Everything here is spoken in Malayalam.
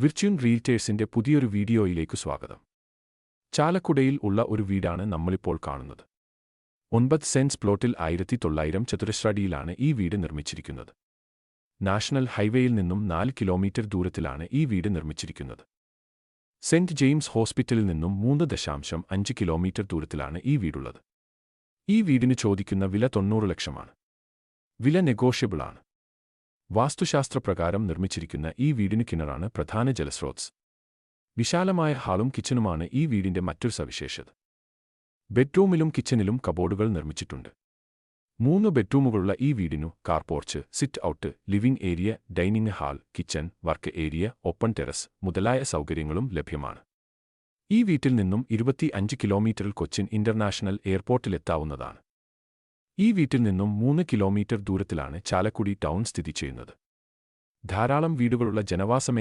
വിർച്വൽ റിയൽറ്റേഴ്സിന്റെ പുതിയൊരു വീഡിയോയിലേക്ക് സ്വാഗതം. ചാലക്കുടയിൽ ഉള്ള ഒരു വീടാണ് നമ്മളിപ്പോൾ കാണുന്നത്. 9 സെന്റ്സ് പ്ലോട്ടിൽ 1900 ചതുരശ്രടിയിലാണ് ഈ വീട് നിർമ്മിച്ചിരിക്കുന്നത്. നാഷണൽ ഹൈവേയിൽ നിന്നും 4 കിലോമീറ്റർ ദൂരത്തിലാണ് ഈ വീട് നിർമ്മിച്ചിരിക്കുന്നത്. സെന്റ് ജെയിംസ് ഹോസ്പിറ്റലിൽ നിന്നും 3.5 കിലോമീറ്റർ ദൂരത്തിലാണ് ഈ വീടുള്ളത്. ഈ വീടിന് ചോദിക്കുന്ന വില 90 ലക്ഷമാണ്. വില നെഗോഷ്യബിൾ ആണ്. വാസ്തുശാസ്ത്രപ്രകാരം നിർമ്മിച്ചിരിക്കുന്ന ഈ വീടിന് കിണറാണ് പ്രധാന ജലസ്രോതസ്. വിശാലമായ ഹാളും കിച്ചണുമാണ് ഈ വീടിന്റെ മറ്റൊരു സവിശേഷത. ബെഡ്റൂമിലും കിച്ചണിലും കബോർഡുകൾ നിർമ്മിച്ചിട്ടുണ്ട്. 3 ബെഡ്റൂമുകളുള്ള ഈ വീടിനു car porch, sit out, living area, dining hall, kitchen, work area, open terrace മുതലായ സൗകര്യങ്ങളും ലഭ്യമാണ്. ഈ വീട്ടിൽ നിന്നും 25 കിലോമീറ്ററിൽ കൊച്ചിൻ ഇന്റർനാഷണൽ എയർപോർട്ടിലെത്താവുന്നതാണ്. ഈ വീട്ടിൽ നിന്നും 3 കിലോമീറ്റർ ദൂരത്തിലാണ് ചാലക്കുടി ടൗൺ സ്ഥിതി ചെയ്യുന്നത്. ധാരാളം വീടുകളുള്ള ജനവാസ